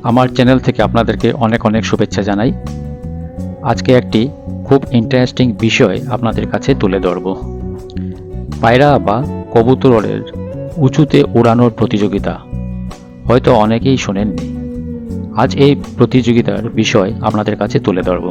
আমার চ্যানেল থেকে আপনাদেরকে অনেক অনেক শুভেচ্ছা জানাই। আজকে একটি খুব ইন্টারেস্টিং বিষয় আপনাদের কাছে তুলে ধরব। পায়রা বা কবুতরের উঁচুতে উড়ানোর প্রতিযোগিতা হয়তো অনেকেই শোনেননি। আজ এই প্রতিযোগিতার বিষয় আপনাদের কাছে তুলে ধরব।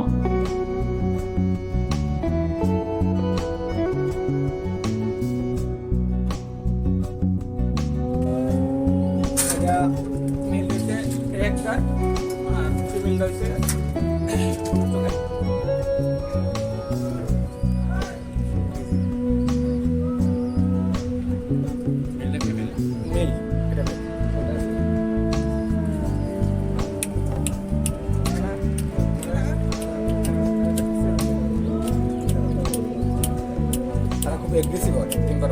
খুব এগ্রেসিভ হয় টিম্বার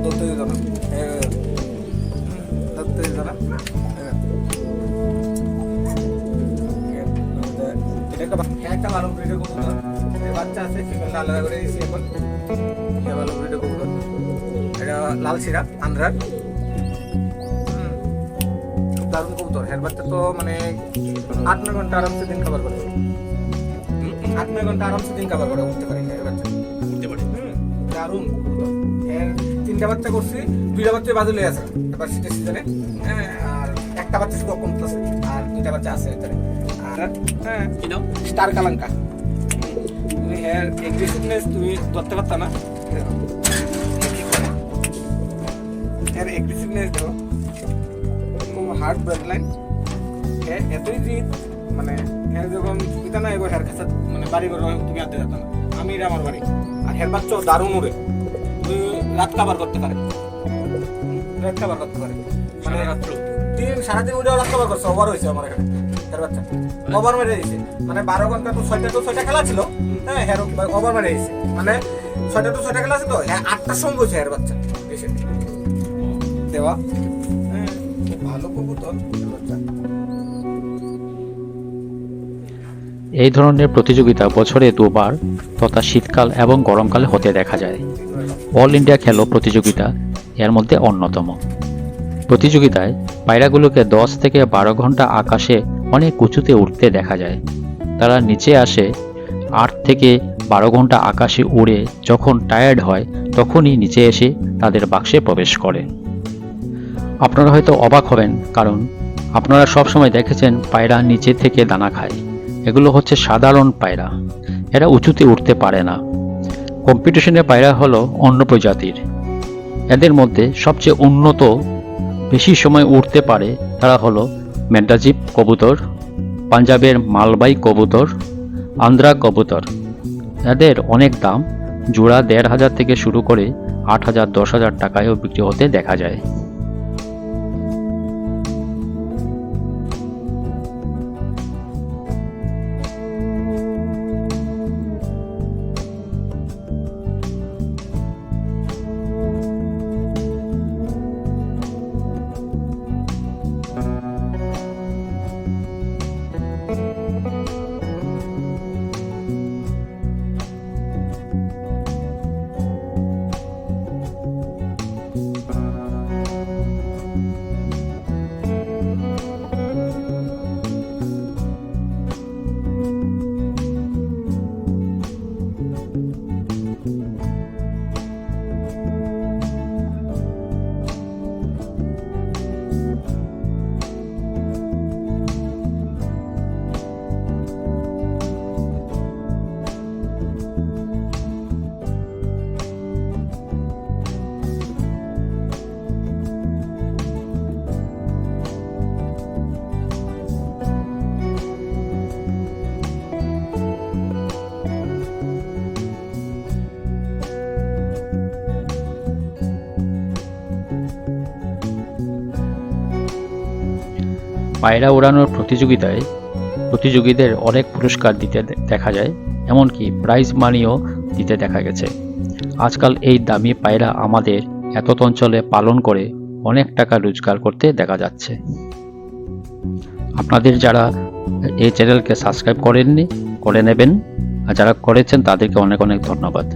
ধরতে দিত না, ধরতে দিত না। একটা ভালো ব্রিডের কবুতর, বাচ্চা আছে, ফিমেলটা আলাদা করে দিয়েছি এখন। ভালো ব্রিডের কবুতর, এটা লাল সিরা আন্ধ্রার, খুব দারুণ কবুতর। হ্যাঁ, বাচ্চা তো মানে 8-9 ঘন্টা আরামসে দিন খাবার করে, 8-9 ঘন্টা আরামসে দিন খাবার করে উঠতে পারে। হ্যাঁ, বাচ্চা উঠতে পারে, দারুণ কবুতর। এর 3টা বাচ্চা করছি, 2টা বাচ্চা বাজলে আছে এবার শীতের সিজনে। হ্যাঁ, আর একটা বাচ্চা শুধু কম আছে, আর 2টা বাচ্চা আছে এখানে। আর হ্যাঁ, স্টার কালাঙ্কা, তুমি এর এগ্রেসিভনেস তুমি ধরতে পারতা না। এর এগ্রেসিভনেস দেখো, খুব হার্ড ব্রেক লাইন। এতই জিদ, মানে এর যখন সুবিধা না এবার হের কাছে মানে বাড়ি ঘর তুমি আনতে যেত না। আমি আমার বাড়ি, আর হের বাচ্চা দারুণ উড়ে, তুমি রাত কাবার করতে পারে, রাত কাবার করতে পারে, মানে সারাদিন উঠেও রাত কাবার করছে। ওভার হয়েছে আমার এখানে হের বাচ্চা, ওভার মেরে দিয়েছে। মানে 12 ঘন্টা তো 6টা খেলা ছিল। হ্যাঁ, হের ওভার মেরে দিয়েছে, মানে 6টা খেলা আছে তো, হ্যাঁ 8টার সময় বলছে হের বাচ্চা এসে দেওয়া। হ্যাঁ, ভালো কবুতর হের বাচ্চা। এই ধরনের প্রতিযোগিতা বছরে 2বার তথা শীতকাল এবং গরমকালে হতে দেখা যায়। অল ইন্ডিয়া খেলো প্রতিযোগিতা এর মধ্যে অন্যতম। প্রতিযোগিতায় পায়রাগুলোকে 10 থেকে 12 ঘন্টা আকাশে অনেক উঁচুতে উঠতে দেখা যায়। তারা নিচে আসে, 8 থেকে 12 ঘন্টা আকাশে উড়ে যখন টায়ার্ড হয় তখনই নিচে এসে তাদের বাক্সে প্রবেশ করে। আপনারা হয়তো অবাক হবেন, কারণ আপনারা সবসময় দেখেছেন পায়রা নিচে থেকে দানা খায়। এগুলো হচ্ছে সাধারণ পায়রা, এরা উঁচুতে উঠতে পারে না। কম্পিটিশনের পায়রা হলো অন্য প্রজাতির। এদের মধ্যে সবচেয়ে উন্নত, বেশি সময় উঠতে পারে তারা হলো মেড্রাজিপ কবুতর, পাঞ্জাবের মালবাই কবুতর, আন্ধ্রা কবুতর। এদের অনেক দাম, জোড়া 1500 থেকে শুরু করে 8000, 10,000 টাকায়ও বিক্রি হতে দেখা যায়। পায়রা ওড়ানোর প্রতিযোগিতায় প্রতিযোগীদের অনেক পুরস্কার দিতে দেখা যায়, এমনকি প্রাইজ মানিও দিতে দেখা গেছে। আজকাল এই দামি পায়রা আমাদের এত অঞ্চলে পালন করে অনেক টাকা রোজগার করতে দেখা যাচ্ছে। আপনাদের যারা এই চ্যানেলকে সাবস্ক্রাইব করেননি, করে নেবেন, আর যারা করেছেন তাদেরকে অনেক অনেক ধন্যবাদ।